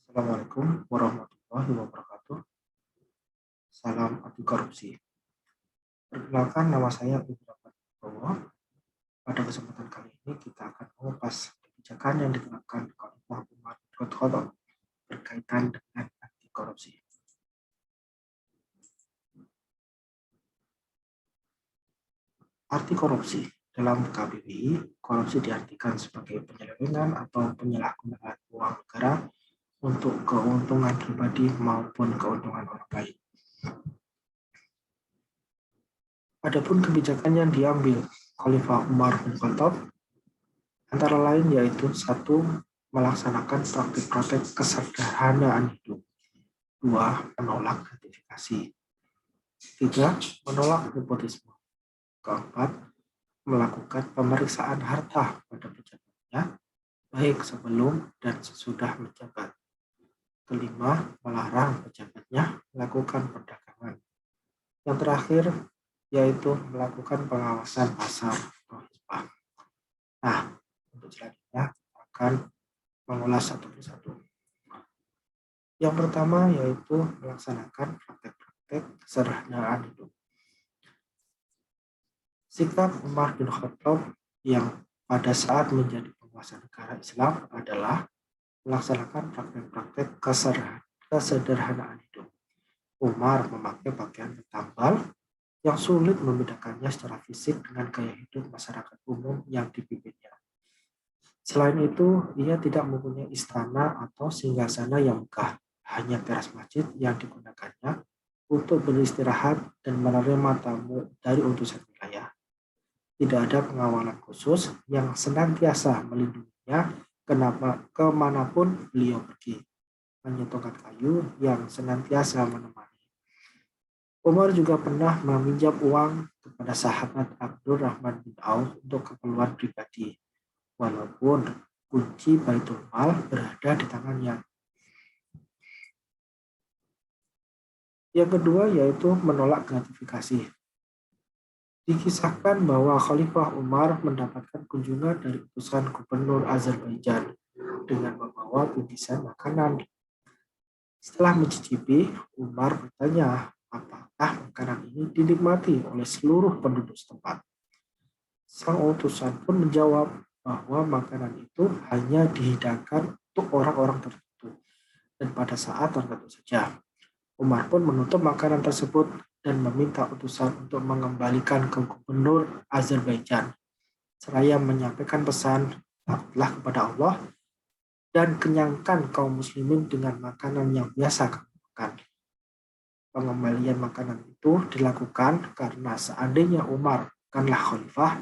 Assalamualaikum warahmatullahi wabarakatuh. Salam anti korupsi. Perkenalkan, nama saya Indra Prabowo. Pada kesempatan kali ini kita akan mengupas kebijakan yang diterapkan Khalifah Umar bin Khattab berkaitan dengan anti korupsi. Arti korupsi dalam KBBI, korupsi diartikan sebagai penyelewengan atau penyalahgunaan uang negara untuk keuntungan pribadi maupun keuntungan orang lain. Adapun kebijakan yang diambil Khalifah Umar bin Khattab antara lain yaitu 1. Melaksanakan praktik-praktik kesederhanaan hidup. 2. Menolak gratifikasi. 3. Menolak nepotisme. 4. Melakukan pemeriksaan harta pada pejabatnya, baik sebelum dan sesudah menjabat. 5. Melarang pejabatnya melakukan perdagangan. Yang terakhir yaitu melakukan pengawasan pasar atau hisbah. Nah, untuk selanjutnya kita akan mengulas satu persatu. Yang pertama yaitu melaksanakan praktek-praktek kesederhanaan hidup. Sikap Umar bin Khattab yang pada saat menjadi penguasa negara Islam adalah melaksanakan praktek-praktek kesederhanaan hidup. Umar memakai pakaian bertambal yang sulit membedakannya secara fisik dengan gaya hidup masyarakat umum yang dipimpinnya. Selain itu, ia tidak mempunyai istana atau singgasana yang megah, hanya teras masjid yang digunakannya untuk beristirahat dan menerima tamu dari utusan wilayah. Tidak ada pengawalan khusus yang senantiasa melindunginya kemanapun beliau pergi. Hanya tongkat kayu yang senantiasa menemani. Umar juga pernah meminjam uang kepada sahabat Abdurrahman bin Auf untuk keperluan pribadi, walaupun kunci Baitul Mal berada di tangannya. Yang kedua yaitu menolak gratifikasi. Dikisahkan bahwa Khalifah Umar mendapatkan kunjungan dari utusan gubernur Azerbaijan dengan membawa bingkisan makanan. Setelah mencicipi, Umar bertanya, apakah makanan ini dinikmati oleh seluruh penduduk setempat? Sang utusan pun menjawab bahwa makanan itu hanya dihidangkan untuk orang-orang tertentu dan pada saat tertentu saja. Umar pun menutup makanan tersebut dan meminta utusan untuk mengembalikan ke gubernur Azerbaijan, seraya menyampaikan pesan takutlah kepada Allah dan kenyangkan kaum muslimin dengan makanan yang biasa kamu makan. Pengembalian makanan itu dilakukan karena seandainya Umar bukanlah khalifah,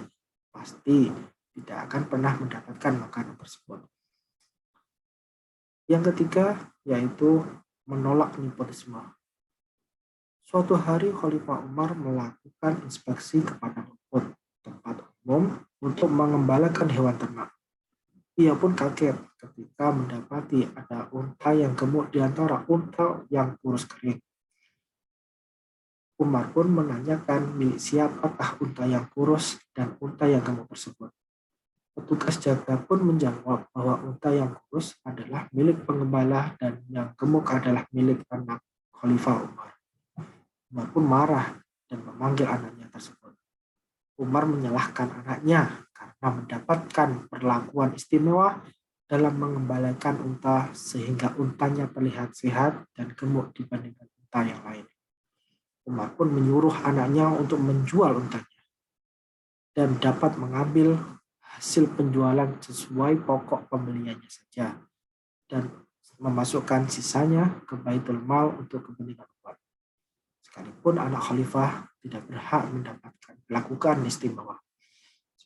pasti tidak akan pernah mendapatkan makanan tersebut. Yang ketiga yaitu menolak nepotisme. Suatu hari Khalifah Umar melakukan inspeksi kepada tempat umum untuk mengembalakan hewan ternak. Ia pun kaget ketika mendapati ada unta yang gemuk di antara unta yang kurus kering. Umar pun menanyakan milik siapakah unta yang kurus dan unta yang gemuk tersebut. Petugas jaga pun menjawab bahwa unta yang kurus adalah milik pengembala dan yang gemuk adalah milik anak Khalifah Umar. Umar pun marah dan memanggil anaknya tersebut. Umar menyalahkan anaknya karena mendapatkan perlakuan istimewa dalam mengembalakan unta sehingga untanya terlihat sehat dan gemuk dibandingkan unta yang lain. Umar pun menyuruh anaknya untuk menjual untanya dan dapat mengambil hasil penjualan sesuai pokok pembeliannya saja dan memasukkan sisanya ke Baitul Mal untuk kepentingan umat. Sekalipun anak khalifah tidak berhak mendapatkan perlakuan istimewa.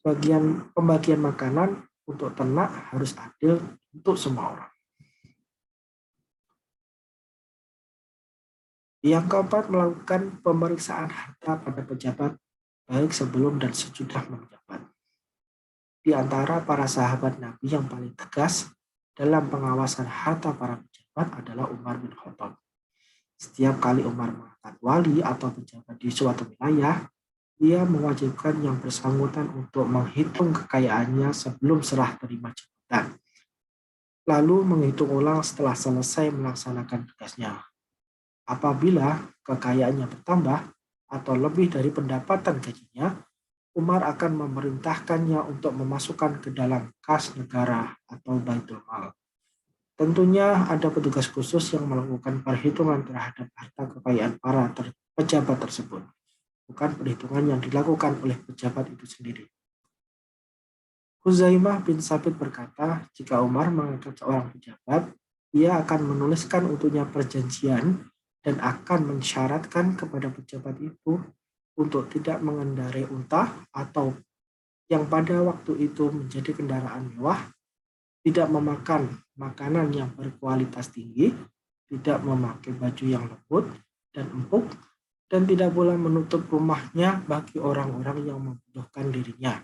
Pembagian makanan untuk ternak harus adil untuk semua orang. Yang keempat, melakukan pemeriksaan harta pada pejabat baik sebelum dan sesudah menjabat. Di antara para sahabat Nabi yang paling tegas dalam pengawasan harta para pejabat adalah Umar bin Khattab. Setiap kali Umar mengangkat wali atau pejabat di suatu wilayah, ia mewajibkan yang bersangkutan untuk menghitung kekayaannya sebelum serah terima jabatan. lalu menghitung ulang setelah selesai melaksanakan tugasnya. Apabila kekayaannya bertambah atau lebih dari pendapatan gajinya, Umar akan memerintahkannya untuk memasukkan ke dalam kas negara atau baitul mal. Tentunya ada petugas khusus yang melakukan perhitungan terhadap harta kekayaan para pejabat tersebut, bukan perhitungan yang dilakukan oleh pejabat itu sendiri. Huzaimah bin Sabit berkata, jika Umar mengangkat seorang pejabat, ia akan menuliskan untuknya perjanjian dan akan mensyaratkan kepada pejabat itu untuk tidak mengendarai unta atau yang pada waktu itu menjadi kendaraan mewah, tidak memakan makanan yang berkualitas tinggi, tidak memakai baju yang lembut dan empuk, dan tidak pula menutup rumahnya bagi orang-orang yang membutuhkan dirinya.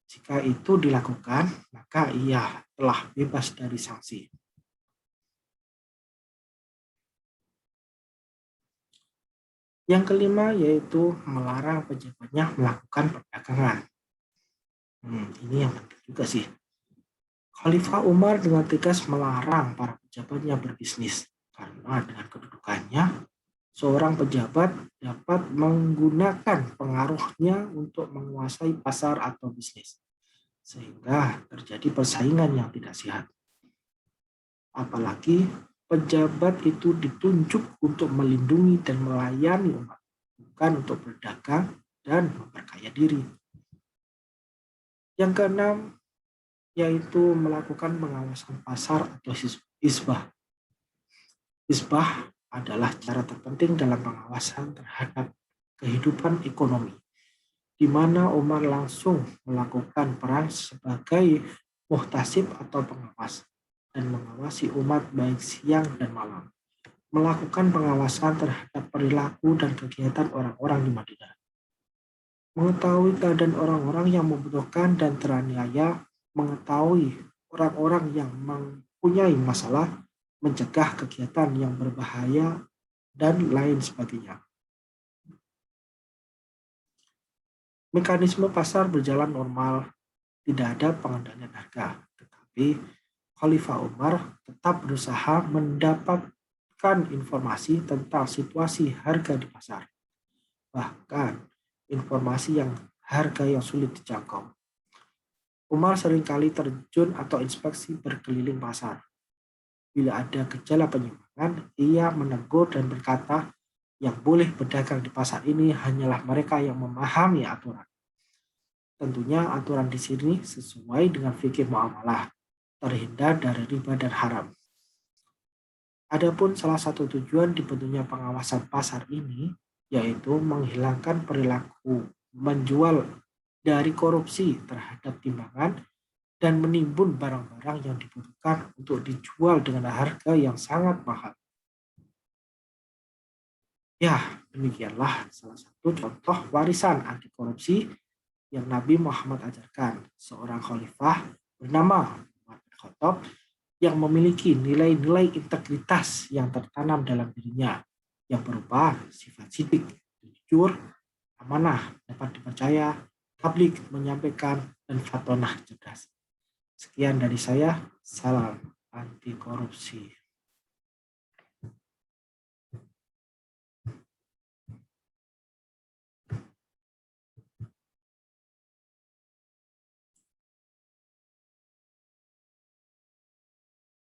Jika itu dilakukan, maka ia telah bebas dari sanksi. Yang kelima yaitu melarang pejabatnya melakukan perdagangan. Ini yang penting juga sih. Khalifah Umar dengan tegas melarang para pejabatnya berbisnis karena dengan kedudukannya, seorang pejabat dapat menggunakan pengaruhnya untuk menguasai pasar atau bisnis, sehingga terjadi persaingan yang tidak sehat. Apalagi pejabat itu ditunjuk untuk melindungi dan melayani umat, bukan untuk berdagang dan memperkaya diri. Yang keenam, yaitu melakukan pengawasan pasar atau hisbah. Hisbah adalah cara terpenting dalam pengawasan terhadap kehidupan ekonomi, di mana Umar langsung melakukan peran sebagai muhtasib atau pengawas dan mengawasi umat baik siang dan malam, melakukan pengawasan terhadap perilaku dan kegiatan orang-orang di Madinah, mengetahui keadaan orang-orang yang membutuhkan dan teraniaya, mengetahui orang-orang yang mempunyai masalah, mencegah kegiatan yang berbahaya, dan lain sebagainya. Mekanisme pasar berjalan normal, tidak ada pengendalian harga, tetapi Khalifah Umar tetap berusaha mendapatkan informasi tentang situasi harga di pasar, bahkan informasi yang harga yang sulit dijangkau. Umar seringkali terjun atau inspeksi berkeliling pasar. Bila ada gejala penyimpangan, ia menegur dan berkata, yang boleh berdagang di pasar ini hanyalah mereka yang memahami aturan. Tentunya aturan di sini sesuai dengan fikih muamalah, terhindar dari riba dan haram. Adapun salah satu tujuan dibentuknya pengawasan pasar ini, yaitu menghilangkan perilaku menjual dari korupsi terhadap timbangan dan menimbun barang-barang yang dibutuhkan untuk dijual dengan harga yang sangat mahal. Ya, demikianlah salah satu contoh warisan anti korupsi yang Nabi Muhammad ajarkan. Seorang khalifah bernama Umar bin Khattab yang memiliki nilai-nilai integritas yang tertanam dalam dirinya, yang berupa sifat sidik, jujur, amanah, dapat dipercaya, tabligh, menyampaikan, dan fatonah cerdas. Sekian dari saya, salam anti korupsi.